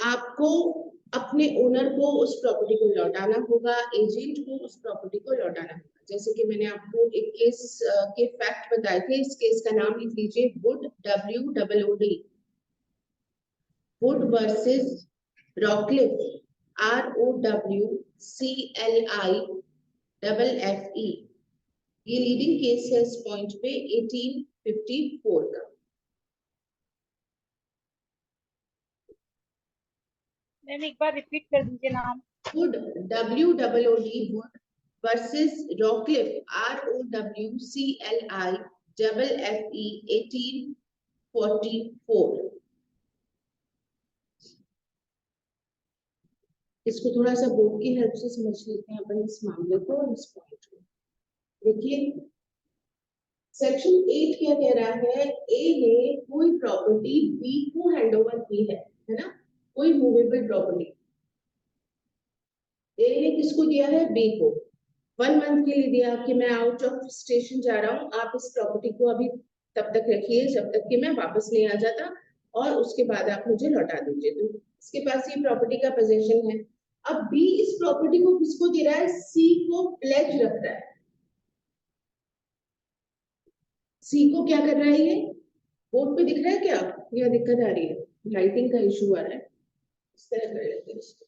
आपको अपने ओनर को उस प्रॉपर्टी को लौटाना होगा, एजेंट को उस प्रॉपर्टी को लौटाना होगा। जैसे कि मैंने आपको एक केस के फैक्ट बताए थे, इस केस का नाम लिख लीजिए, Wood, WOOD, Wood versus Rowcliffe, ROWCLIFFE। ये लीडिंग केस है इस पॉइंट पे 1854 का। मैम एक बार रिपीट कर दीजिए नाम। Wood, WOOD, Wood versus Rowcliffe, ROWCLIFFE, 1844। इसको थोड़ा सा बोर्ड की हेल्प से समझ लेते हैं अपन इस मामले को और इस पॉइंट को। देखिए सेक्शन 8 क्या कह रहा है, ए ने कोई प्रॉपर्टी बी को हैंडओवर की है ना, कोई मूवेबल प्रॉपर्टी ए ने किसको दिया है, बी को। 1 मंथ के लिए दिया कि मैं आउट ऑफ स्टेशन जा रहा हूँ, आप इस प्रॉपर्टी को अभी तब तक रखिए जब तक कि मैं वापस नहीं आ जाता, और उसके बाद आप मुझे लौटा दीजिए। तो इसके पास ये प्रॉपर्टी का पोजीशन है। अब बी इस प्रॉपर्टी को किसको दे रहा है, सी को प्लेज रख रहा है। सी को क्या कर रहा है, ये बोर्ड पे दिख रहा है क्या, यह दिक्कत आ रही है, लाइटिंग का इशू आ रहा है, इस तरह कर लेते हैं इसको।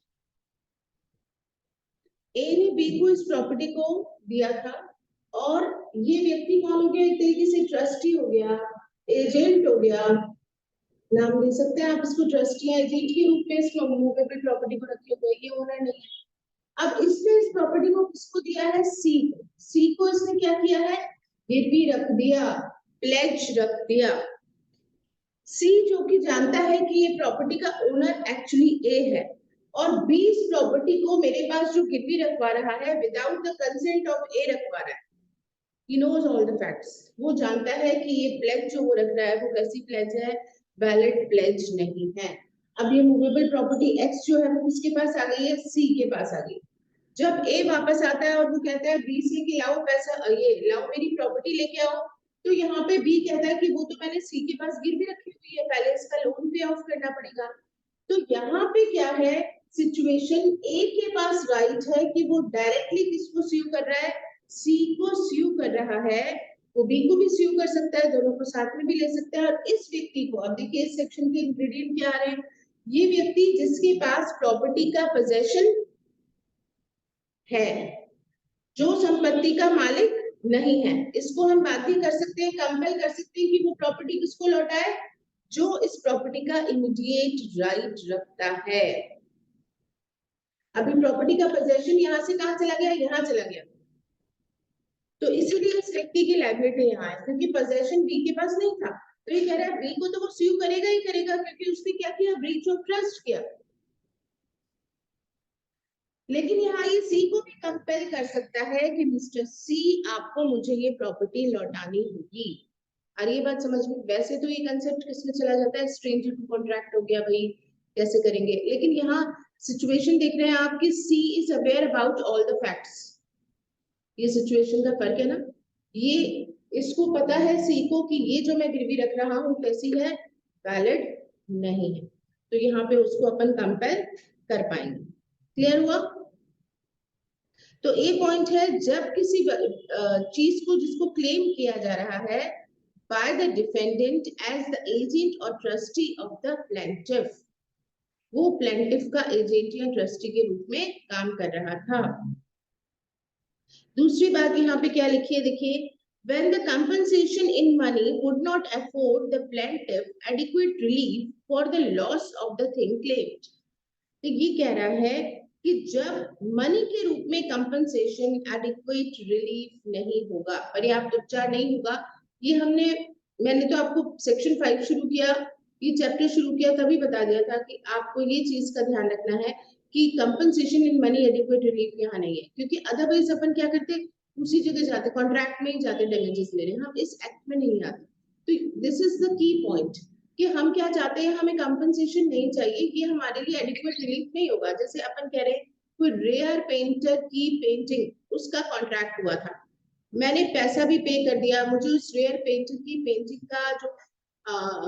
ए ने बी को इस प्रॉपर्टी को दिया था, और ये व्यक्ति कौन हो गया, एक तरीके से ट्रस्टी हो गया, एजेंट हो गया, नाम दे सकते हैं आप इसको, ट्रस्टी या एजेंट के रूप में इस मूवेबल प्रॉपर्टी को रखे हुए, ये ओनर नहीं है। अब इसने इस प्रॉपर्टी को किसको दिया है, सी को। सी को इसने क्या किया है, गिरवी रख दिया, प्लेज रख दिया। सी जो कि जानता है कि ये प्रॉपर्टी का ओनर एक्चुअली ए है, और बी इस प्रॉपर्टी को मेरे पास जो गिरवी रखवा रहा है विदाउट द कंसेंट ऑफ ए रखवा रहा है। He knows all the facts। वो जानता है कि ये प्लेज जो वो रख रहा है वो कैसी प्लेज है, वैलिड प्लेज नहीं है। अब ये मूवेबल प्रॉपर्टी एक्स जो है वो किसके पास आ गई है, सी के पास आ गई। जब ए वापस आता है और वो कहता है बी से कि लाओ पैसा, ये लाओ मेरी प्रॉपर्टी लेके आओ, तो यहाँ पे बी कहता है कि वो तो मैंने सी के पास गिरवी रखी हुई है, पहले इसका लोन पे ऑफ करना पड़ेगा। तो यहाँ पे क्या है सिचुएशन, ए के पास राइट है कि वो डायरेक्टली किसको स्यू कर रहा है, सी को स्यू कर रहा है, वो बी को भी स्यू कर सकता है, दोनों को साथ में भी ले सकता है। और इस व्यक्ति को, अब देखिए इस सेक्शन के इंग्रेडिएंट क्या आ रहे हैं, ये व्यक्ति जिसके पास प्रॉपर्टी का पोजेशन है, जो संपत्ति का मालिक नहीं है, इसको हम बात भी कर सकते हैं, कंपेल कर सकते हैं कि वो प्रॉपर्टी किसको लौटाए, जो इस प्रॉपर्टी का इमीडिएट राइट रखता है। अभी प्रॉपर्टी का पोजेशन यहां से कहां चला गया, यहां चला गया, तो इसीलिए इस व्यक्ति की लायबिलिटी यहाँ है, क्योंकि पोजेशन बी के पास नहीं था। तो ये कह रहा है बी को तो वो स्यू करेगा ही करेगा, क्योंकि उसने क्या किया, ब्रीच ऑफ ट्रस्ट किया। लेकिन यहाँ ये सी को भी कंपेल कर सकता है कि मिस्टर सी आपको मुझे ये प्रॉपर्टी लौटानी होगी। और ये बात समझ में, वैसे तो ये कंसेप्ट किसमें चला जाता है, स्ट्रेंजर टू कॉन्ट्रैक्ट हो गया भाई, कैसे करेंगे, लेकिन यहाँ सिचुएशन देख रहे हैं आप कि she is aware about all the facts. ये सिचुएशन का फर्क है ना, ये इसको पता है सी को कि ये जो मैं गिरवी रख रहा हूँ कैसी है, वैलिड नहीं है, तो यहाँ पे उसको अपन कंपेयर कर पाएंगे। क्लियर हुआ। तो ए पॉइंट है, जब किसी चीज को जिसको क्लेम किया जा रहा है by the defendant as the agent और ट्रस्टी ऑफ द प्लेंटिफ, वो प्लेंटिफ का एजेंट या ट्रस्टी के रूप में काम कर रहा था। दूसरी बात यहाँ पे क्या लिखी है, देखिए, when the compensation in money would not afford the plaintiff adequate relief for the loss of the thing claimed। तो ये कह रहा है कि जब मनी के रूप में कंपनसेशन एडिक्वेट रिलीफ नहीं होगा, पर्याप्त उपचार नहीं होगा, ये मैंने तो आपको सेक्शन 5 शुरू किया, ये चैप्टर शुरू किया तभी बता दिया था कि आपको ये चीज का ध्यान रखना है कि compensation in money adequate relief यहाँ नहीं है, क्योंकि अदरवाइज अपन क्या करते, उसी जगह जाते, कॉन्ट्रैक्ट में ही जाते डैमेजेस लेने, हम इस एक्ट में नहीं आते। तो this is the key point कि हम क्या चाहते हैं, हमें कंपनसेशन नहीं चाहिए, कि हमारे लिए एडिक्वेट रिलीफ नहीं होगा। जैसे अपन कह रहे हैं कोई रेयर पेंटर की पेंटिंग उसका कॉन्ट्रैक्ट हुआ था, मैंने पैसा भी पे कर दिया, मुझे उस रेयर पेंटर की पेंटिंग का जो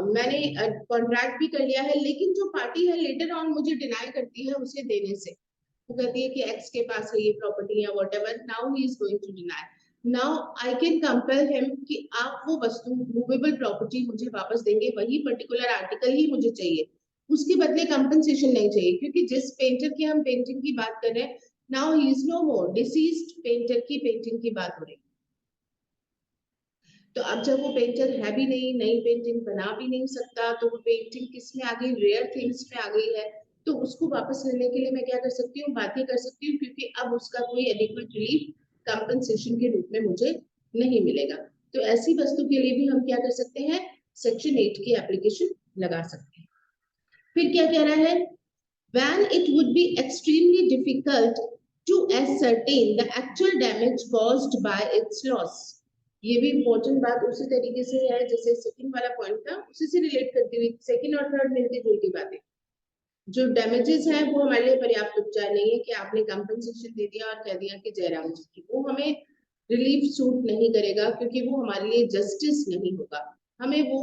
मैंने कॉन्ट्रैक्ट भी कर लिया है, लेकिन जो पार्टी है लेटर ऑन मुझे डिनाई करती है उसे देने से, वो कहती है कि एक्स के पास है ये प्रॉपर्टी या whatever, now he is going to deny, now I can compel him कि आप वो वस्तु मूवेबल प्रॉपर्टी मुझे वापस देंगे, वही पर्टिकुलर आर्टिकल ही मुझे चाहिए, उसके बदले कंपनसेशन नहीं चाहिए, क्योंकि जिस पेंटर की हम पेंटिंग की बात कर रहे हैं, now he is no more, deceased painter की पेंटिंग की बात हो रही है। तो अब जब वो पेंटर है भी नहीं, नई पेंटिंग बना भी नहीं सकता, तो वो पेंटिंग किस में आ गई, रेयर थिंग्स में आ गई है, तो उसको वापस लेने के लिए मैं क्या कर सकती हूँ, बातें कर सकती हूँ, क्योंकि अब उसका कोई एडिक्वेट रिलीफ कंपनसेशन के रूप में मुझे नहीं मिलेगा। तो ऐसी वस्तु के लिए भी हम क्या कर सकते हैं, सेक्शन 8 की एप्लीकेशन लगा सकते हैं। फिर क्या कह रहा है, when it would be extremely difficult to ascertain the actual damage caused by its loss। ये भी इंपॉर्टेंट बात उसी तरीके से है जैसे सेकंड वाला पॉइंट था, उसी से रिलेट करती हुई सेकंड और थर्ड मिलती जुलती बातें। जो डैमेजेस हैं वो हमारे लिए पर्याप्त उपचार नहीं है कि आपने कंपनसेशन दे दिया और कह दिया कि जयराम जी की, वो हमें रिलीफ सूट नहीं करेगा, क्योंकि वो हमारे लिए जस्टिस नहीं होगा। हमें वो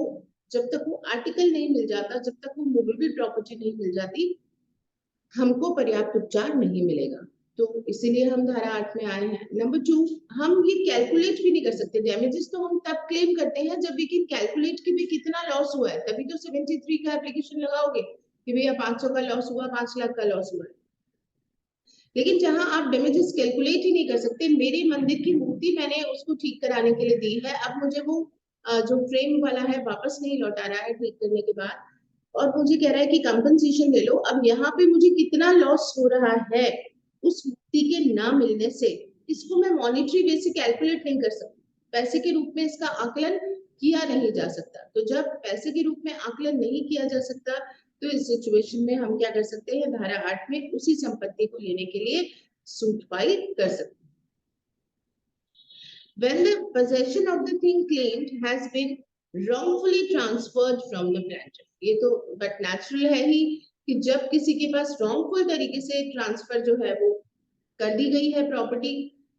जब तक वो आर्टिकल नहीं मिल जाता, जब तक वो मूवेबल प्रॉपर्टी नहीं मिल जाती, हमको पर्याप्त उपचार नहीं मिलेगा। तो इसीलिए हम धारा 8 में आए हैं। नंबर 2, हम ये कैलकुलेट भी नहीं कर सकते डैमेजेस, तो हम तब क्लेम करते हैं जब वी कैन कैलकुलेट कि भी कितना लॉस हुआ है, तभी तो 73 का एप्लीकेशन लगाओगे कि भैया 500 का लॉस हुआ, 5 लाख का लॉस हुआ। लेकिन जहां आप डैमेजेस कैलकुलेट ही नहीं कर सकते, मेरे मंदिर की मूर्ति मैंने उसको ठीक कराने के लिए दी है, अब मुझे वो जो फ्रेम वाला है वापस नहीं लौटा रहा है ठीक करने के बाद, और मुझे कह रहा है कि कंपनसेशन ले लो। अब यहाँ पे मुझे कितना लॉस हो रहा है उस मूर्ति के ना मिलने से, इसको मैं मॉनेटरी वे से कैलकुलेट नहीं कर सकती, पैसे के रूप में इसका आकलन किया नहीं जा सकता। तो जब पैसे के रूप में आकलन नहीं किया जा सकता, तो इस सिचुएशन में हम क्या कर सकते हैं, धारा 8 में उसी संपत्ति को लेने के लिए सूट फाइल कर सकते हैं। When the possession of the thing claimed has been wrongfully transferred from the plaintiff, ये तो बट नेचुरल है ही कि जब किसी के पास रॉन्गफुल तरीके से ट्रांसफर जो है वो कर दी गई है प्रॉपर्टी,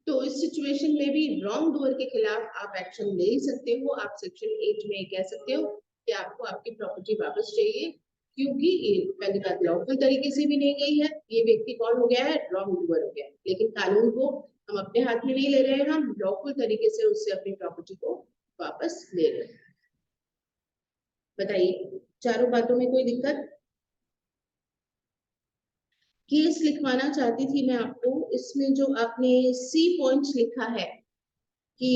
तो इस सिचुएशन में भी रॉन्ग डूअर के खिलाफ आप एक्शन ले ही सकते हो। आप सेक्शन 8 में कह सकते हो कि आपको आपकी प्रॉपर्टी वापस चाहिए, क्योंकि ये पहली बात लॉफुल तरीके से भी नहीं गई है, ये व्यक्ति कौन हो गया है, रॉन्ग डूअर हो गया है। लेकिन कानून को हम अपने हाथ में नहीं ले रहे हैं, हम लॉफुल तरीके से उससे अपनी प्रॉपर्टी को वापस ले रहे हैं। बताइए, चारों बातों में कोई दिक्कत? केस लिखवाना चाहती थी मैं आपको, इसमें जो आपने सी पॉइंट्स लिखा है कि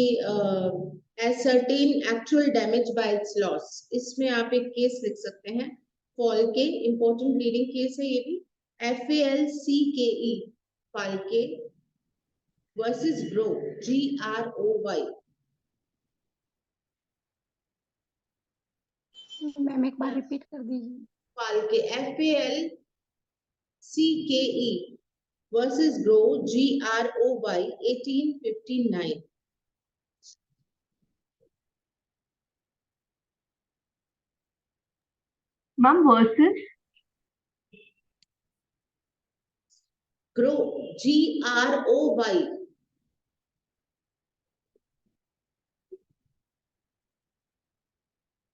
ascertain actual damage by its loss, इसमें आप एक केस लिख सकते हैं, फाल्के, इंपॉर्टेंट लीडिंग केस है ये भी, FALCKE, Phalke versus grow, GROY। Ma'am एक बार रिपीट कर दीजिए। Phalke, FALCKE versus grow, GROY, 1859। Ma'am versus grow, GROY।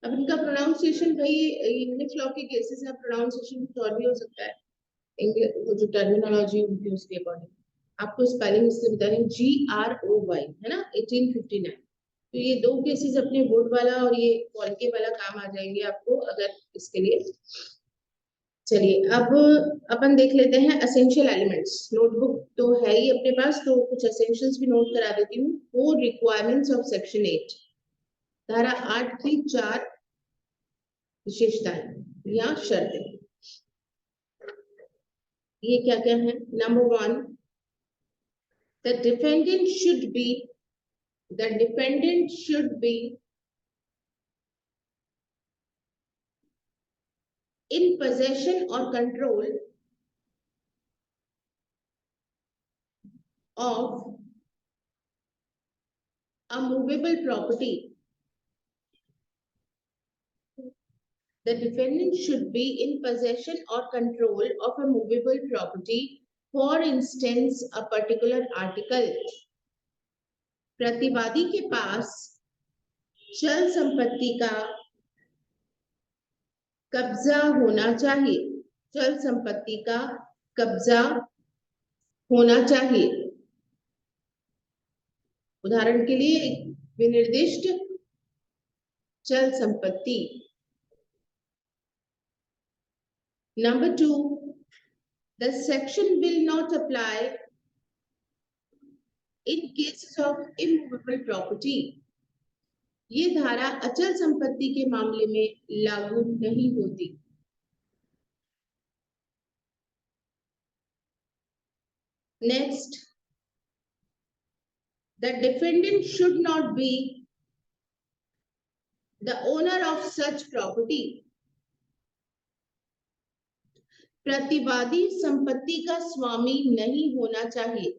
अब इनका प्रोनाउंसिएशन भाई इंग्लिश लॉ के केसेस है, प्रोनाउंसिएशन कुछ और भी हो सकता है, इंग्लिश जो टर्मिनोलॉजी होगी उसके अकॉर्डिंग। आपको स्पेलिंग इससे बता रही हूँ, GROY है ना, 1859। तो ये दो केसेस अपने बोर्ड वाला और ये फॉल्के वाला काम आ जाएंगे आपको अगर इसके लिए। चलिए अब अपन देख लेते हैं एसेंशियल एलिमेंट्स। नोटबुक तो है ही अपने पास, तो कुछ एसेंशियल्स भी नोट करा देती हूँ। 4 रिक्वायरमेंट्स ऑफ सेक्शन 8, धारा 8 की 4 विशेषताएं या शर्तें। ये क्या क्या है? Number 1, the defendant should be in possession or control of a movable property. The defendant should be in possession or control of a movable property, for instance a particular article. प्रतिवादी के पास चल संपत्ति का कब्जा होना चाहिए, चल संपत्ति का कब्जा होना चाहिए। उदाहरण के लिए एक विनिर्दिष्ट चल संपत्ति। Number 2, the section will not apply in cases of immovable property. ये धारा अचल संपत्ति के मामले में लागू नहीं होती। Next, the defendant should not be the owner of such property. प्रतिवादी संपत्ति का स्वामी नहीं होना चाहिए।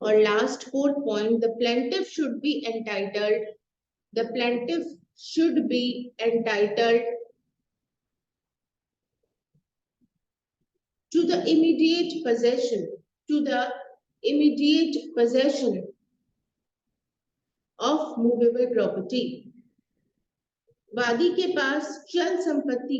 और last 4th point, the plaintiff should be entitled to the immediate possession of movable property. वादी के पास चल संपत्ति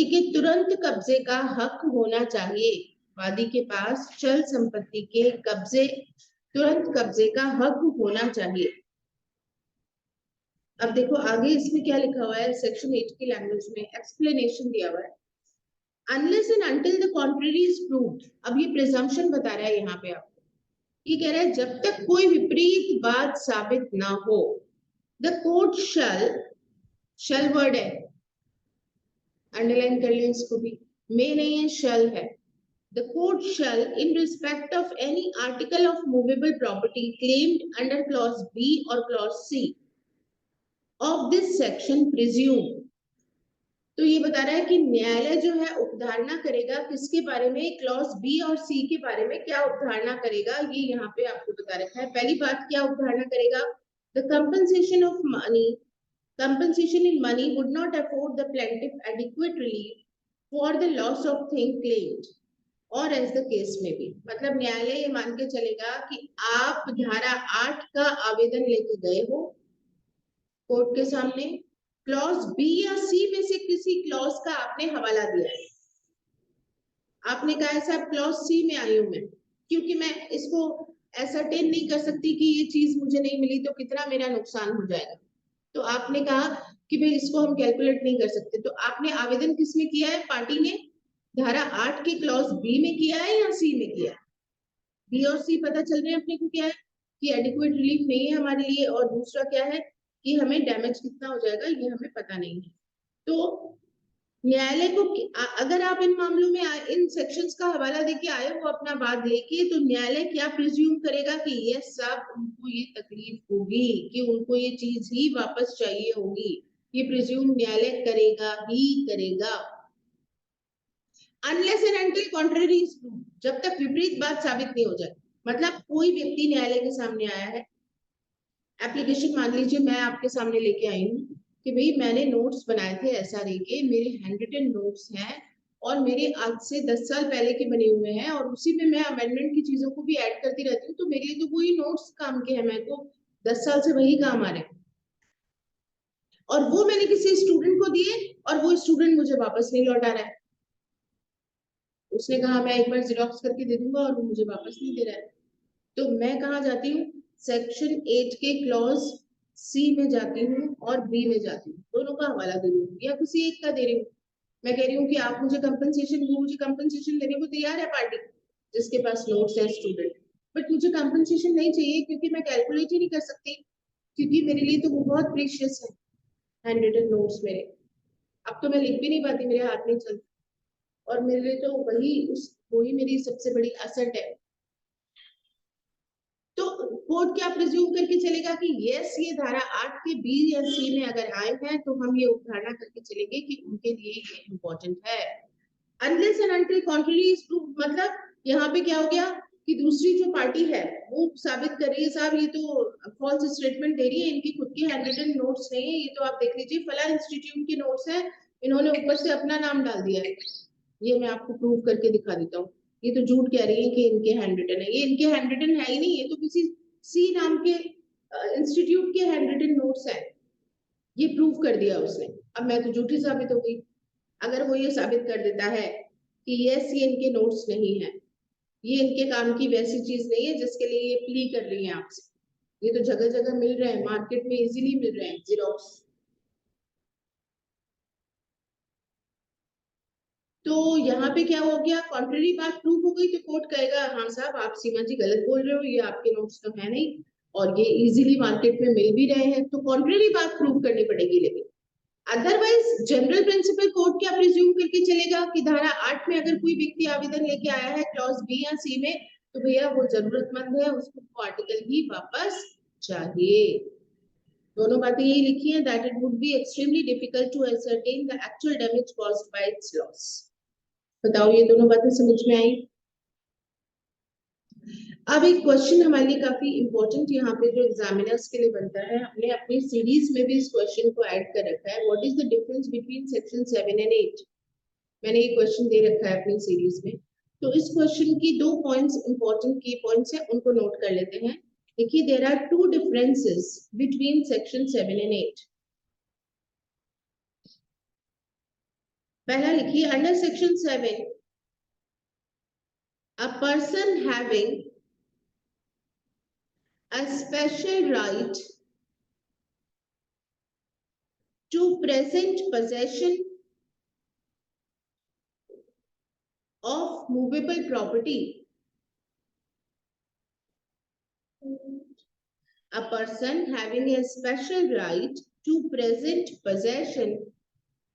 के तुरंत कब्जे का हक होना चाहिए। वादी के पास चल संपत्ति के तुरंत कब्जे का हक होना चाहिए। अब देखो आगे इसमें क्या लिखा हुआ है, सेक्शन 8 की लैंग्वेज में एक्सप्लेनेशन दिया हुआ है। Unless and until the contrary is proved, अब ये प्रिजम्पशन बता रहा है यहाँ पे आपको। ये कह रहा है जब तक कोई विपरीत बात साबित ना हो, the court shall वर्ड है, अंडरलाइन कर लें इसको भी, may नहीं है, shall है। The court shall, in respect of any article of movable property claimed under clause B or clause C of this section, presume। तो ये बता रहा है कि न्यायालय जो है उपधारणा करेगा किसके बारे में, क्लॉज बी और सी के बारे में क्या उपधारणा करेगा, ये यहाँ पे आपको बता रखा है। पहली बात क्या उपधारणा करेगा, the compensation in money would not afford the plaintiff adequate relief for the loss of thing claimed और as the case may be। मतलब न्यायालय ये मान के चलेगा कि आप धारा 8 का आवेदन लेके गए हो कोर्ट के सामने, क्लॉज बी या सी में से किसी क्लॉज का आपने हवाला दिया है, आपने कहा है साहब क्लॉज सी में आई हूं मैं, क्योंकि मैं इसको एसरटेन नहीं कर सकती कि ये चीज मुझे नहीं मिली तो कितना मेरा नुकसान हो जाएगा, तो आपने कहा कि भाई इसको हम कैलकुलेट नहीं कर सकते। तो आपने आवेदन किस में किया है, पार्टी ने धारा 8 के क्लॉज बी में किया है या सी में किया है। बी और सी पता चल रहे हैं अपने को क्या है कि एडिक्वेट रिलीफ नहीं है हमारे लिए, और दूसरा क्या है कि हमें डैमेज कितना हो जाएगा ये हमें पता नहीं है। तो न्यायालय को अगर आप इन मामलों में इन सेक्शंस का हवाला देके आए हो अपना बात लेके, तो न्यायालय क्या प्रिज्यूम करेगा कि ये सब उनको ये तकलीफ होगी, कि उनको ये चीज ही वापस चाहिए होगी, ये प्रिज्यूम न्यायालय करेगा ही करेगा। Unless and until contrary is proved, जब तक विपरीत बात साबित नहीं हो जाए। मतलब कोई व्यक्ति न्यायालय के सामने आया है, एप्लीकेशन मान लीजिए मैं आपके सामने लेके आई हूँ कि भाई मैंने नोट्स बनाए थे एसआरए के, मेरे हैंडरिटन नोट्स हैं और मेरे आज से 10 साल पहले के बने हुए हैं, और उसी में मैं अमेंडमेंट की चीजों को भी ऐड करती रहती हूँ, तो मेरे लिए तो वही नोट्स काम के हैं, मेरे को 10 साल से वही काम आ रहे हैं, और वो मैंने किसी स्टूडेंट को दिए और वो स्टूडेंट मुझे वापस नहीं लौटा रहा है। उसने कहा मैं एक बार जिरोक्स करके दे दूंगा और वो मुझे वापस नहीं दे रहा है। तो मैं कहाँ जाती हूँ, सेक्शन 8 के क्लॉज सी में जाती हूँ और बी में जाती हूँ, दोनों का हवाला दे रही हूँ या किसी एक का दे रही हूँ। मैं कह रही हूँ कि आप मुझे कंपनसेशन देने को तैयार है पार्टी जिसके पास नोट्स है स्टूडेंट, बट मुझे कंपनसेशन नहीं चाहिए क्योंकि मैं कैलकुलेट ही नहीं कर सकती, क्योंकि मेरे लिए तो वो बहुत प्रीशियस है हैंडरिटन नोट्स मेरे। अब तो मैं लिख भी नहीं पाती, मेरे हाथ नहीं चलते, और मेरे लिए तो वही मेरी सबसे बड़ी असट है। तो कोर्ट क्या प्रिज्यूम करके चलेगा कि यस ये धारा 8 के बी या सी में अगर आए हैं तो हम ये उपधारणा करके चलेंगे कि उनके लिए ये इम्पोर्टेंट है। Unless and until contrary is proved, मतलब यहाँ पे क्या हो गया कि दूसरी जो पार्टी है वो साबित कर रही है साहब ये तो फॉल्स स्टेटमेंट दे रही है, इनकी खुद की हैंडरिटन नोट्स नहीं है, ये तो आप देख लीजिए फला इंस्टीट्यूट के नोट्स हैं, इन्होंने ऊपर से अपना नाम डाल दिया है, ये मैं आपको प्रूव करके दिखा देता हूँ, ये तो झूठ कह रही है कि इनके हैंडरिटन है, ये इनके हैंडरिटन है ही नहीं, ये तो किसी सी नाम के इंस्टीट्यूट के हैंड रिटन नोट्स हैं, ये प्रूव कर दिया उसने। अब मैं तो झूठी साबित हो गई। अगर वो ये साबित कर देता है कि यस ये इनके नोट्स नहीं है, ये इनके काम की वैसी चीज नहीं है जिसके लिए ये प्ली कर रही है आपसे, ये तो जगह जगह मिल रहे हैं, मार्केट में इजीली मिल रहे हैं जेरोक्स। तो यहाँ पे क्या हो गया, कॉन्ट्ररी बात प्रूव हो गई तो कोर्ट कहेगा हाँ साहब आप सीमा जी गलत बोल रहे हो, ये आपके नोट्स तो है नहीं और ये इजीली मार्केट में मिल भी रहे हैं, तो कॉन्ट्ररी बात प्रूव करनी पड़ेगी। लेकिन अदरवाइज जनरल प्रिंसिपल कोर्ट क्या प्रिज्यूम करके चलेगा कि धारा 8 में अगर कोई व्यक्ति आवेदन लेके आया है क्लॉज बी या सी में, तो भैया वो जरूरतमंद है, उसको आर्टिकल ही वापस चाहिए। दोनों बातें यही लिखी हैं, that it would be extremely difficult to ascertain the actual damage caused by its loss। बताओ ये दोनों बातें समझ में आई? अब एक क्वेश्चन हमारे लिए काफी इंपॉर्टेंट यहाँ पे जो एग्जामिनर्स के लिए बनता है, हमने अपनी सीरीज में भी इस क्वेश्चन को ऐड कर रखा है, what is the difference between section 7 and 8। मैंने ये क्वेश्चन दे रखा है अपनी सीरीज में। तो इस क्वेश्चन की 2 पॉइंट्स इंपॉर्टेंट की पॉइंट्स है, उनको नोट कर लेते हैं। देखिए there are 2 differences between section 7 and 8। पहला लिखिए, under section 7 a person having a special right to present possession of movable property, a person having a special right to present possession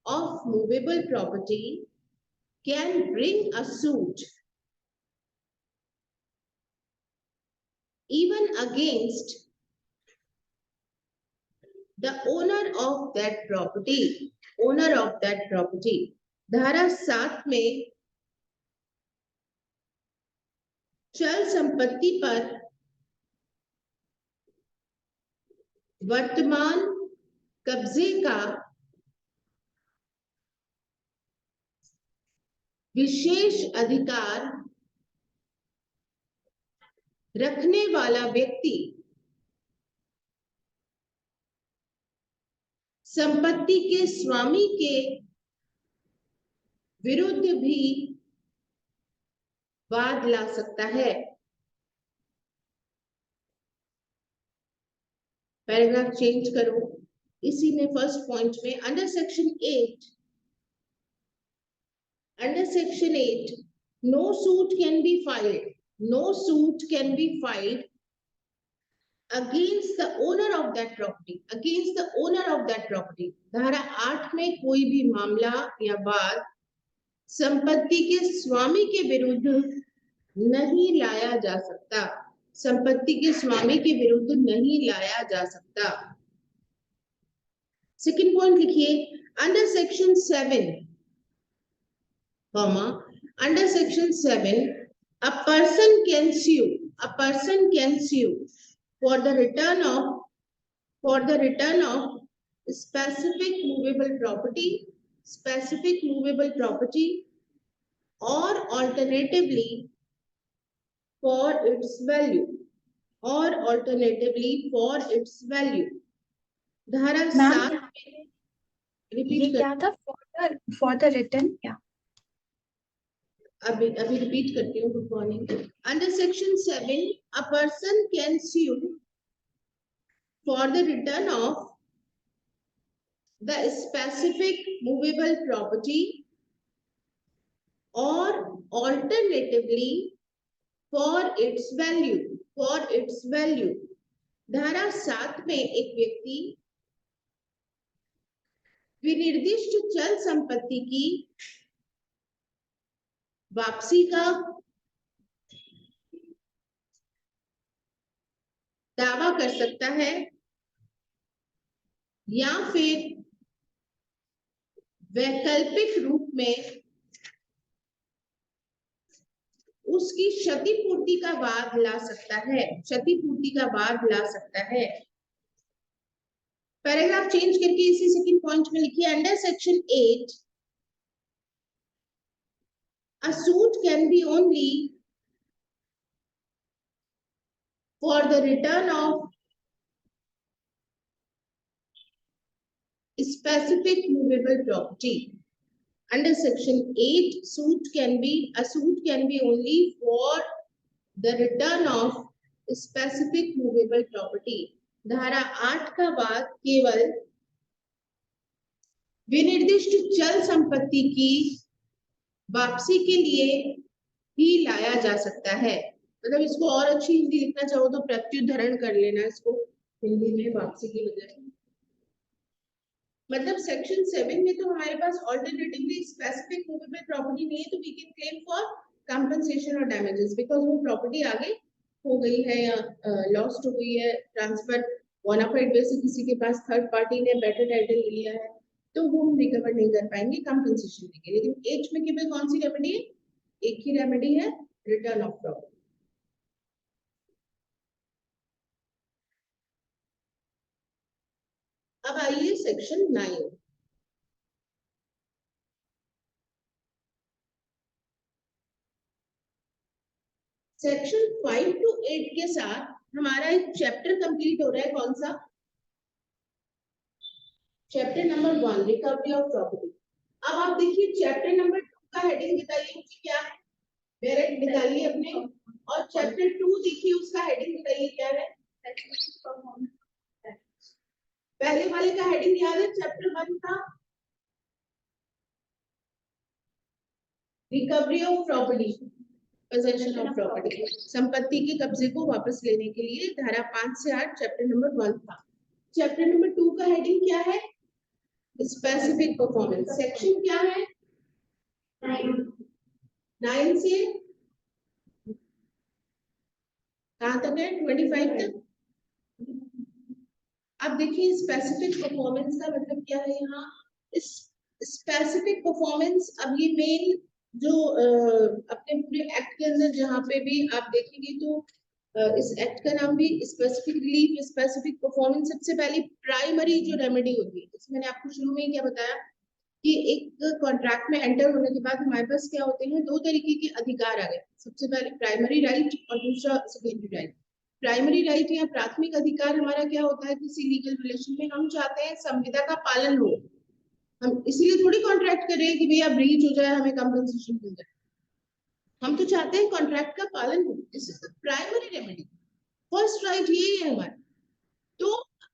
of movable property can bring a suit even against the owner of that property, owner of that property। धारा 7 में चल संपत्ति पर वर्तमान कब्जे का विशेष अधिकार रखने वाला व्यक्ति संपत्ति के स्वामी के विरुद्ध भी वाद ला सकता है। पैराग्राफ चेंज करो, इसी में फर्स्ट पॉइंट में under section 8 no suit can be filed against the owner of that property। धारा 8 में कोई भी मामला या वाद संपत्ति के स्वामी के विरुद्ध नहीं लाया जा सकता, संपत्ति के स्वामी के विरुद्ध नहीं लाया जा सकता। सेकंड पॉइंट लिखिए, under section 7 under section 7 a person can sue for the return of specific movable property or alternatively for its value धारा 7 में रिपीट क्या था फॉर द रिटर्न, क्या अभी रिपीट करती हूँ। Good morning. Under section 7 a person can sue for the return of the specific movable property or alternatively for its value। धारा 7 में एक व्यक्ति विनिर्दिष्ट चल संपत्ति की वापसी का दावा कर सकता है या फिर वैकल्पिक रूप में उसकी क्षतिपूर्ति का वाद ला सकता है। पैराग्राफ चेंज करके इसी सेकंड पॉइंट में लिखिए, under section 8 a suit can be only for the return of specific movable property. Under section 8, a suit can be only for the return of specific movable property. धारा 8 का बाद केवल विनिर्दिष्ट चल संपत्ति की वापसी के लिए ही लाया जा सकता है। मतलब इसको और अच्छी हिंदी लिखना चाहो तो प्रत्युद्धरण कर लेना इसको हिंदी में वापसी की बजाय। मतलब सेक्शन 7 में तो हमारे पास ऑल्टरनेटिवली स्पेसिफिक मूवेबल प्रॉपर्टी नहीं है, तो we can claim for compensation और डैमेजेस बिकॉज वो प्रॉपर्टी आगे हो गई है या लॉस्ट हो गई है, ट्रांसफर बोनाफाइड बेस से किसी के पास थर्ड पार्टी ने बेटर टाइटल लिया है, तो वो हम रिकवर नहीं कर पाएंगे, कंपनसेशन देंगे। लेकिन एच में केवल कौन सी रेमेडी है? एक ही रेमेडी है, रिटर्न ऑफ प्रॉपर्टी। अब आइए सेक्शन 9। सेक्शन 5 to 8 के साथ हमारा एक चैप्टर कंप्लीट हो रहा है। कौन सा? Chapter number 1, recovery of property. अब आप देखिए चैप्टर नंबर 2 का हेडिंग बताइए मुझे क्या है? डायरेक्ट निकालिए अपने, और चैप्टर 2 देखिए उसका हेडिंग बताइए क्या है? पहले वाले का हेडिंग याद है? चैप्टर 1 था recovery of property, possession of property, संपत्ति के कब्जे को वापस लेने के लिए धारा 5 से 8 चैप्टर नंबर 1 था। चैप्टर नंबर 2 का हेडिंग क्या है? Specific performance. सेक्शन क्या है? 9 से कहां तक है? 25 तक। अब देखिए स्पेसिफिक परफॉर्मेंस का मतलब क्या है यहाँ? इस स्पेसिफिक परफॉर्मेंस, अब ये मेन जो अपने पूरे एक्ट के अंदर जहाँ पे भी आप देखेंगे तो इस एक्ट का नाम भी स्पेसिफिक रिलीफ, स्पेसिफिक परफॉर्मेंस। सबसे पहले प्राइमरी जो रेमेडी होती है, जैसे मैंने आपको शुरू में ही क्या बताया कि एक कॉन्ट्रैक्ट में एंटर होने के बाद हमारे पास क्या होते हैं? 2 तरीके के अधिकार आ गए। सबसे पहले प्राइमरी राइट और दूसरा सेकेंडरी राइट। प्राइमरी राइट या प्राथमिक अधिकार हमारा क्या होता है? किसी लीगल रिलेशन में हम चाहते हैं संविदा का पालन हो, हम इसलिए थोड़ी कॉन्ट्रैक्ट कर रहे हैं कि भैया ब्रीच हो जाए हमें कंपनसेशन मिल जाए, हम तो चाहते हैं कॉन्ट्रैक्ट का पालन हो। This is the primary remedy, first right यही है हमारा। तो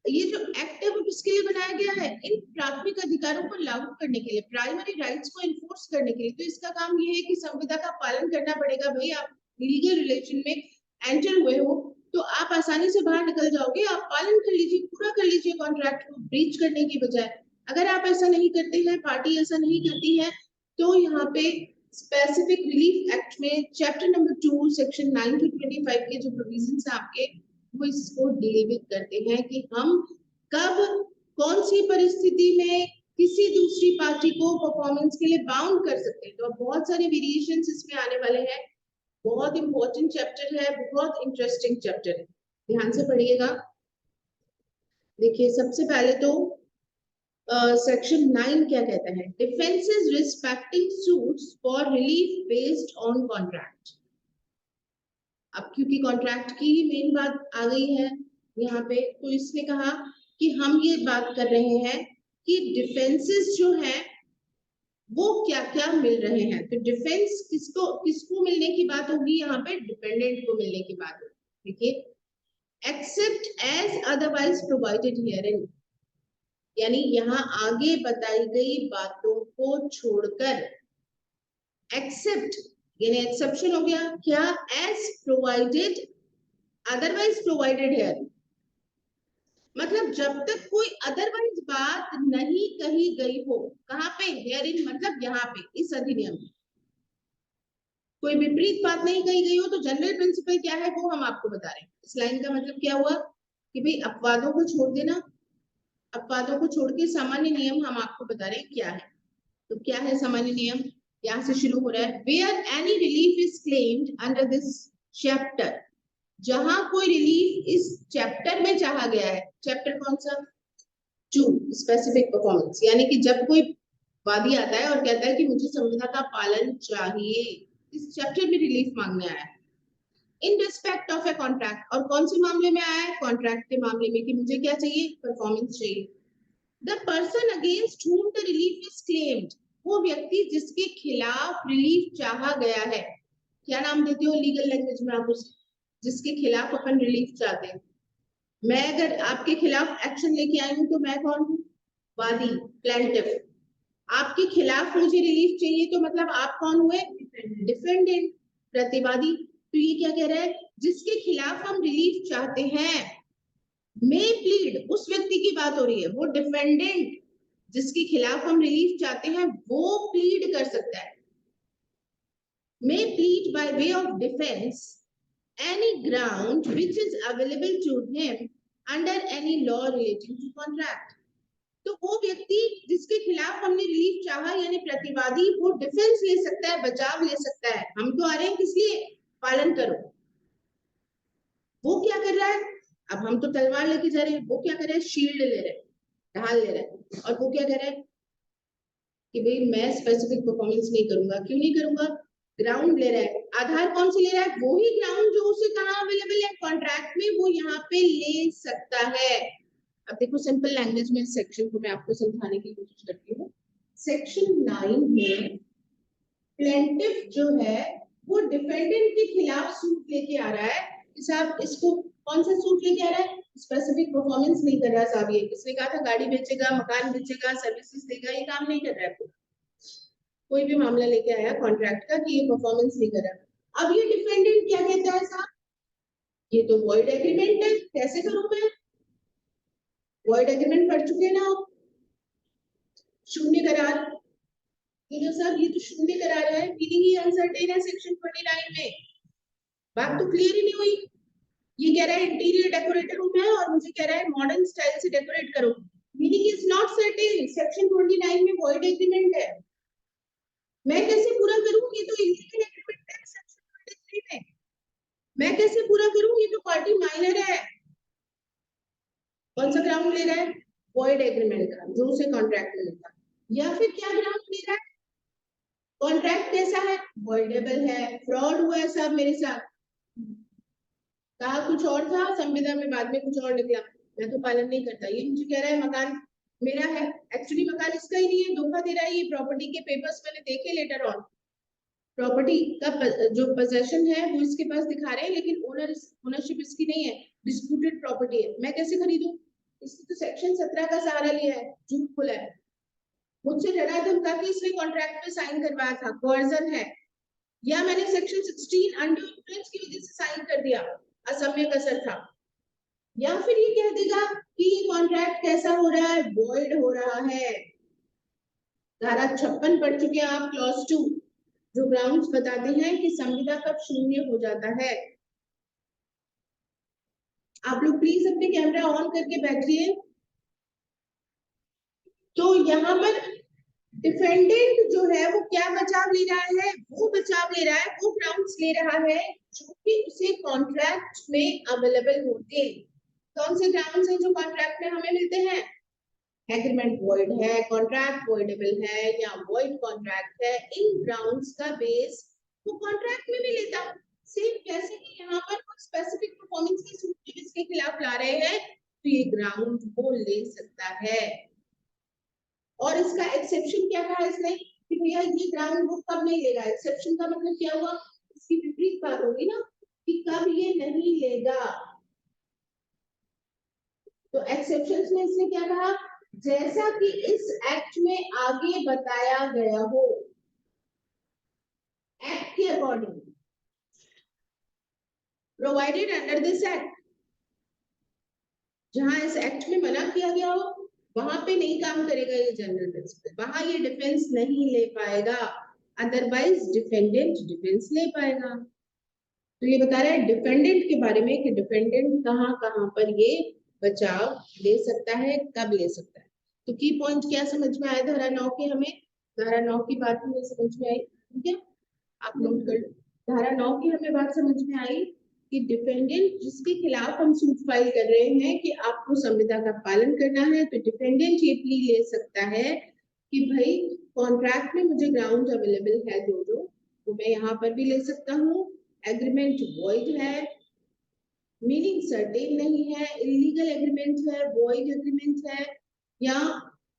ये जो एक्ट है वो किसके लिए बनाया गया है? इन प्राथमिक अधिकारों को लागू करने के लिए, प्राइमरी राइट्स को इन्फोर्स करने के लिए। तो इसका काम ये है कि संविदा का पालन करना पड़ेगा। भाई आप लीगल रिलेशन में एंटर हुए हो तो आप आसानी से बाहर निकल जाओगे, आप पालन कर लीजिए, पूरा कर लीजिए कॉन्ट्रैक्ट को ब्रीच करने की बजाय। अगर आप ऐसा नहीं करते हैं, पार्टी ऐसा नहीं करती है, तो यहाँ पे स्पेसिफिक रिलीफ एक्ट में चैप्टर नंबर 2 सेक्शन 9 to 25 के जो प्रोविजंस हैं आपके, वो इसको डील विद करते हैं कि हम कब कौन सी परिस्थिति में किसी दूसरी पार्टी को परफॉर्मेंस के लिए बाउंड कर सकते हैं। तो अब बहुत सारे वेरिएशंस इसमें आने वाले हैं। बहुत इंपॉर्टेंट चैप्टर है, बहुत इंटरेस्टिंग चैप्टर है, ध्यान से पढ़िएगा। देखिए सबसे पहले तो सेक्शन 9 क्या कहता है? Defences respecting suits for relief based on contract. अब क्योंकि कॉन्ट्रैक्ट की ही मेन बात आ गई है यहाँ पे, तो इसने कहा कि हम ये बात कर रहे हैं कि डिफेंसेस जो है वो क्या क्या मिल रहे हैं। तो डिफेंस किसको मिलने की बात होगी? यहाँ पे डिपेंडेंट को मिलने की बात होगी। देखिए except as otherwise provided herein, यानी यहाँ आगे बताई गई बातों को छोड़कर, एक्सेप्ट यानी एक्सेप्शन हो गया क्या? As provided otherwise provided here, मतलब जब तक कोई अदरवाइज बात नहीं कही गई हो। कहाँ पे? हियरिन मतलब यहाँ पे इस अधिनियम में कोई विपरीत बात नहीं कही गई हो, तो जनरल प्रिंसिपल क्या है वो हम आपको बता रहे हैं। इस लाइन का मतलब क्या हुआ कि भाई अपवादों को छोड़ देना, अपवादों को छोड़ के सामान्य नियम हम आपको बता रहे हैं क्या है। तो क्या है सामान्य नियम? यहाँ से शुरू हो रहा है, where any relief is claimed under this chapter, जहां कोई रिलीफ इस चैप्टर में चाहा गया है। चैप्टर कौन सा? 2, स्पेसिफिक परफॉर्मेंस। यानी कि जब कोई वादी आता है और कहता है कि मुझे संविदा का पालन चाहिए, इस चैप्टर में रिलीफ मांगने आया है, in respect of a contract. और कौन से मामले में आया है? कॉन्ट्रैक्ट के मामले में, कि मुझे क्या चाहिए? परफॉर्मेंस चाहिए। The person against whom the relief is claimed, वो व्यक्ति जिसके खिलाफ रिलीफ चाहा गया है। क्या नाम देते हो लीगल लैंग्वेज में आप उसे, जिसके खिलाफ अपन रिलीफ चाहते हैं? मैं अगर आपके खिलाफ एक्शन लेके आई हूं तो मैं कौन हूँ? वादी, प्लेंटिफ। आपके खिलाफ मुझे रिलीफ चाहिए तो मतलब आप कौन हुए? डिफेंडेंट, प्रतिवादी। तो ये क्या कह रहा है? जिसके खिलाफ हम रिलीफ चाहते हैं, मे प्लीड, उस व्यक्ति की बात हो रही है, वो डिफेंडेंट जिसके खिलाफ हम रिलीफ चाहते हैं वो प्लीड कर सकता है। May plead by way of defence any ground which is available to him under any law relating to contract। तो वो व्यक्ति जिसके खिलाफ हमने रिलीफ चाहा, यानी प्रतिवादी, वो डिफेंस ले सकता है, बचाव ले सकता है। हम तो आ रहे हैं किस लिए? पालन करो। वो क्या कर रहा है? अब हम तो तलवार लेके जा रहे हैं, वो क्या कर रहा है? शील्ड ले रहे हैं, ढाल ले रहा है। और वो क्या कर रहा है कि भाई मैं स्पेसिफिक परफॉर्मेंस नहीं करूंगा। क्यों नहीं करूंगा? ग्राउंड ले रहा है। आधार कौन से ले रहा है? वो ही ग्राउंड जो उसे कहाँ अवेलेबल है? कॉन्ट्रैक्ट में, वो यहाँ पे ले सकता है। अब देखो सिंपल लैंग्वेज में सेक्शन को मैं आपको समझाने की कोशिश करती हूँ। सेक्शन 9 में प्लेंटिफ जो है वो डिफेंडेंट के खिलाफ सूट लेके आ रहा है कि साहब इसको कौन सा सूट लेके आ रहा है? स्पेसिफिक परफॉर्मेंस नहीं कर रहा साहब। ये किसने कहा था? गाड़ी बेचेगा, मकान बेचेगा, सर्विसेज देगा, ये काम नहीं कर रहा है। कोई भी मामला लेके आया कॉन्ट्रैक्ट का कि ये परफॉर्मेंस नहीं कर रहा। अब ये डिफेंडेंट क्या कहता है साहब? ये तो वॉइड एग्रीमेंट है, कैसे करूं मैं? वॉइड एग्रीमेंट पढ़ चुके ना आप? शून्य करार। ये जो साहब ये तो शून्य करार है, मीनिंग ही अनसर्टेन है सेक्शन 29 में। बात तो क्लियर ही नहीं हुई। ये कह रहा है इंटीरियर डेकोरेटर हूं मैं और मुझे कह रहा है मॉडर्न स्टाइल से डेकोरेट करो। Meaning is not certain. Section 29 में वॉइड एग्रीमेंट है। मैं कैसे पूरा करूं? ये तो इलीगल एग्रीमेंट है सेक्शन 23 में। मैं कैसे पूरा करूं? ये तो पार्टी माइनर है। कौन सा ग्राउंड ले रहा है? वॉइड एग्रीमेंट का, जो उसे कॉन्ट्रैक्ट में मिलता है। या फिर क्या ग्राउंड ले रहा है? कॉन्ट्रैक्ट कैसा है? वॉइडेबल है, फ्रॉड हुआ है साहब मेरे साथ। कहा कुछ और था, संविदा में बाद में कुछ और निकला, मैं तो पालन नहीं करता। ये मुझे कह रहा है मकान मेरा है, एक्चुअली मकान इसका ही नहीं है, धोखा दे रहा है। ये प्रॉपर्टी के पेपर्स मैंने देखे लेटर ऑन, प्रॉपर्टी का जो पोजेशन है वो इसके पास दिखा रहे हैं, लेकिन ओनरशिप इसकी नहीं है, डिस्प्यूटेड प्रॉपर्टी है। मैं कैसे खरीदूं? इसने तो सेक्शन 17 का सहारा लिया है, झूठ खुला है। मुझसे डरा धमका के इसने कॉन्ट्रैक्ट पे साइन करवाया था, कोर्जन है। या मैंने सेक्शन 16 अंडर इन्फ्लुएंस की वजह से साइन कर दिया, असम्यक असर था। या फिर ये कह देगा कि ये कॉन्ट्रैक्ट कैसा हो रहा है? वॉइड हो रहा है। धारा 56 पढ़ चुके हैं आप, क्लॉज 2, जो ग्राउंड्स बताते हैं कि संविदा कब शून्य हो जाता है। आप लोग प्लीज अपने कैमरा ऑन करके बैठिए। तो यहाँ पर डिफेंडेंट जो है वो क्या बचाव ले रहा है? वो बचाव ले रहा है, वो ग्राउंड्स ले रहा है जो कि उसे कॉन्ट्रैक्ट में अवेलेबल होते हैं। कौन से ग्राउंड्स हैं जो कॉन्ट्रैक्ट में हमें मिलते हैं? एग्रीमेंट वॉइड है, कॉन्ट्रैक्ट वॉइडेबल है, या वॉइड कॉन्ट्रैक्ट है। इन ग्राउंड्स का बेस वो कॉन्ट्रैक्ट में भी लेता। सेम कैसे कि यहाँ पर कुछ स्पेसिफिक परफॉर्मेंस की सूची जिसके खिलाफ ला रहे हैं, तो ये ग्राउंड वो ले सकता है। और इसका एक्सेप्शन क्या कहा इसने कि भैया ये ग्राउंड वो कब नहीं लेगा? एक्सेप्शन का मतलब क्या हुआ? इसकी विपरीत बात होगी ना कि कब ये नहीं लेगा। तो एक्सेप्शंस में इसने क्या कहा? जैसा कि इस एक्ट में आगे बताया गया हो, एक्ट के according, provided under this act. जहां इस एक्ट में मना किया गया हो वहां पे नहीं काम करेगा ये जनरल प्रिंसिपल, वहां ये डिफेंस नहीं ले पाएगा। अदरवाइज डिफेंडेंट डिफेंस ले पाएगा। तो ये बता रहा है डिफेंडेंट के बारे में कि डिफेंडेंट कहां कहां पर ये बचाव ले सकता है, कब ले सकता है। तो की पॉइंट क्या समझ में आया धारा 9 के? हमें धारा 9 की बात हमें समझ में आई, ठीक है, आप नोट कर लो। धारा 9 की हमें बात समझ में आई कि डिफेंडेंट जिसके खिलाफ हम सूट फाइल कर रहे हैं कि आपको संविदा का पालन करना है, तो डिफेंडेंट ये प्ली ले सकता है कि भाई कॉन्ट्रैक्ट में मुझे ग्राउंड अवेलेबल है जो वो मैं यहाँ पर भी ले सकता हूँ, एग्रीमेंट वॉइड है, मीनिंग सर्टेन नहीं है, इलीगल एग्रीमेंट है, वॉइड एग्रीमेंट है या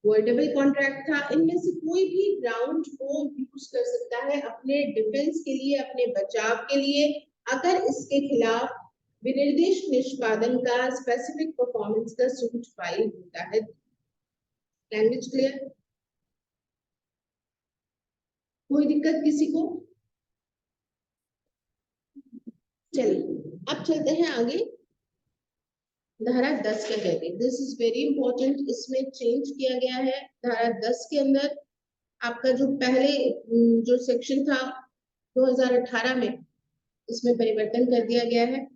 वॉइडेबल कॉन्ट्रैक्ट था, इनमें से कोई भी ग्राउंड को यूज कर सकता है अपने डिफेंस के लिए, अपने बचाव के लिए, अगर इसके खिलाफ विनिर्देश निष्पादन का स्पेसिफिक परफॉर्मेंस का सूट फाइल होता है। Language clear? कोई दिक्कत किसी को? चलिए अब चलते हैं आगे। धारा 10 क्या कहती है? दिस इज वेरी इंपॉर्टेंट, इसमें चेंज किया गया है। धारा 10 के अंदर आपका जो पहले जो सेक्शन था 2018 में, इसमें परिवर्तन कर दिया गया है।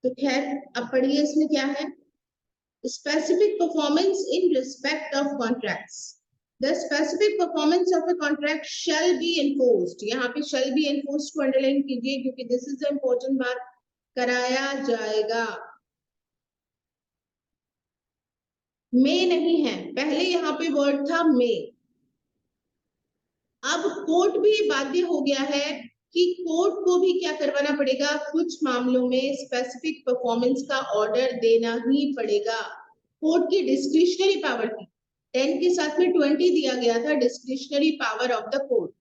तो खैर अब पढ़िए इसमें क्या है। Specific performance in respect of contracts, the specific performance of a contract shall be enforced. यहाँ पे शैल बी एनफोर्स्ड को अंडरलाइन कीजिए क्योंकि दिस इज द इम्पोर्टेंट बात। कराया जाएगा, में नहीं है, पहले यहाँ पे वर्ड था में। अब कोर्ट भी बाध्य हो गया है कि कोर्ट को भी क्या करवाना पड़ेगा, कुछ मामलों में स्पेसिफिक परफॉर्मेंस का ऑर्डर देना ही पड़ेगा। कोर्ट की डिस्क्रिशनरी पावर थी, 10 के साथ में 20 दिया गया था, discretionary power of the court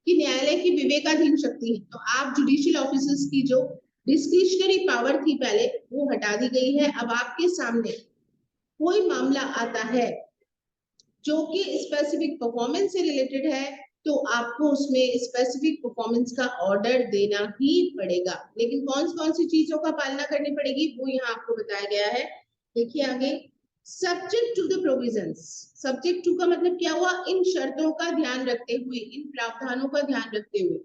कि न्यायालय की विवेकाधीन शक्ति है। तो आप जुडिशियल ऑफिसर्स की जो डिस्क्रिशनरी पावर थी पहले, वो हटा दी गई है। अब आपके सामने कोई मामला आता है जो कि स्पेसिफिक परफॉर्मेंस से रिलेटेड है, तो आपको उसमें स्पेसिफिक परफॉर्मेंस का ऑर्डर देना ही पड़ेगा। लेकिन कौन सी चीजों का पालना करनी पड़ेगी वो यहाँ आपको बताया गया है। देखिए आगे, subject to the provisions. Subject to का मतलब क्या हुआ? इन शर्तों का ध्यान रखते हुए, इन प्रावधानों का ध्यान रखते हुए।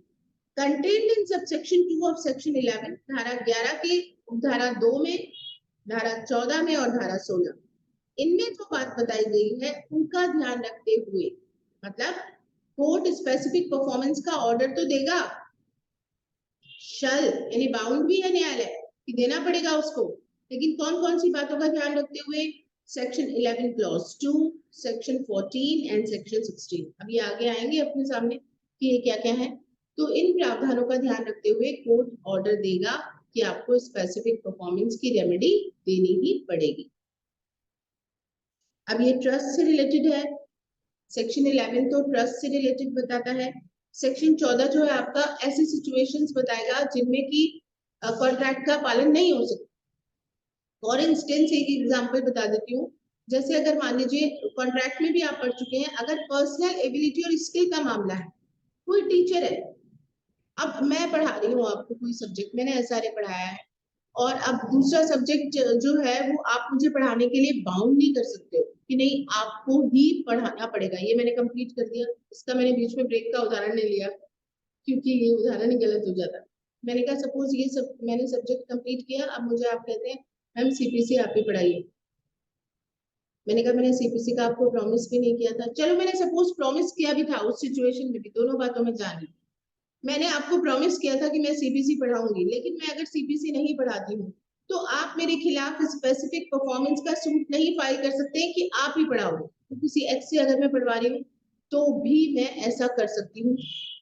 Contained in subsection 2 of section 11, धारा 11 के धारा 2 में, धारा 14 में और धारा 16, इनमें जो बात बताई गई है उनका ध्यान रखते हुए, मतलब कोर्ट स्पेसिफिक परफॉर्मेंस का ऑर्डर तो देगा, शल यानी बाउंड भी है न्यायालय कि देना पड़ेगा उसको, लेकिन कौन सी बातों का ध्यान रखते हुए? Section 11 clause 2, section 14 and section 16। अब ये आगे आएंगे अपने सामने कि ये क्या क्या है। तो इन प्रावधानों का ध्यान रखते हुए कोर्ट ऑर्डर देगा कि आपको स्पेसिफिक परफॉर्मेंस की रेमेडी देनी ही पड़ेगी। अब ये ट्रस्ट से रिलेटेड है, सेक्शन 11 तो ट्रस्ट से रिलेटेड बताता है। सेक्शन 14 जो है आपका ऐसी सिचुएशंस बताएगा जिनमें कि कॉन्ट्रैक्ट का पालन नहीं हो सकता। फॉर इंस्टेंस एक एग्जांपल बता देती हूँ, जैसे अगर मान लीजिए कॉन्ट्रैक्ट में भी आप पढ़ चुके हैं, अगर पर्सनल एबिलिटी और स्किल का मामला है, कोई टीचर है, अब मैं पढ़ा रही हूँ आपको कोई सब्जेक्ट, मैंने एसआरए पढ़ाया है, और अब दूसरा सब्जेक्ट जो है वो आप मुझे पढ़ाने के लिए बाउंड नहीं कर सकते हो कि नहीं आपको ही पढ़ाना पड़ेगा। ये मैंने कंप्लीट कर दिया, इसका मैंने बीच में ब्रेक का उदाहरण नहीं लिया क्योंकि ये उदाहरण ही गलत हो जाता। मैंने कहा सपोज ये सब मैंने सब्जेक्ट कंप्लीट किया, अब मुझे आप कहते हैं मैम सीपीसी आप ही पढ़ाइए। मैंने कहा मैंने सीपीसी का आपको प्रॉमिस भी नहीं किया था। चलो मैंने सपोज प्रॉमिस किया भी था, उस सिचुएशन में भी, दोनों बातों में जान ली, मैंने आपको प्रॉमिस किया था कि मैं सीपीसी पढ़ाऊंगी, लेकिन मैं अगर सीपीसी नहीं पढ़ाती हूँ तो आप मेरे खिलाफ स्पेसिफिक परफॉर्मेंस का सूट नहीं फाइल कर सकते कि आप ही पढ़ाओगे। तो किसी एक्स से अगर मैं पढ़वा रही हूँ तो भी मैं ऐसा कर सकती हूँ।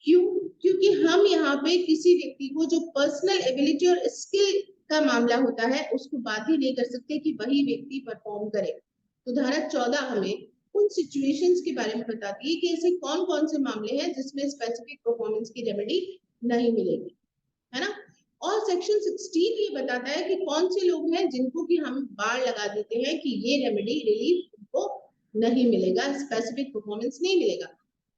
क्यों? क्योंकि हम यहाँ पे किसी व्यक्ति को जो पर्सनल एबिलिटी और स्किल का मामला होता है उसको बाध्य नहीं कर सकते कि वही व्यक्ति परफॉर्म करे। तो धारा 14 हमें उन सिचुएशंस के बारे में बताती है कि ऐसे कौन से मामले हैं जिसमें स्पेसिफिक परफॉर्मेंस की रेमेडी नहीं मिलेगी, है ना। और सेक्शन 16 ये बताता है कि कौन से लोग हैं जिनको कि हम बार लगा देते हैं कि ये रेमेडी रिलीफ उनको नहीं मिलेगा, स्पेसिफिक परफॉर्मेंस नहीं मिलेगा।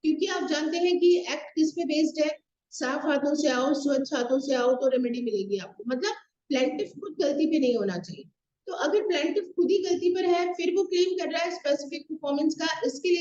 क्योंकि आप जानते हैं कि एक्ट किस पे बेस्ड है? साफ हाथों से आओ, स्वच्छ हाथों से आओ तो रेमेडी मिलेगी आपको, मतलब प्लेंटिफ खुद गलती पे नहीं होना चाहिए। तो अगर प्लेंटिफ खुद ही गलती पर है फिर वो क्लेम कर रहा है स्पेसिफिक परफॉर्मेंस का, इसके लिए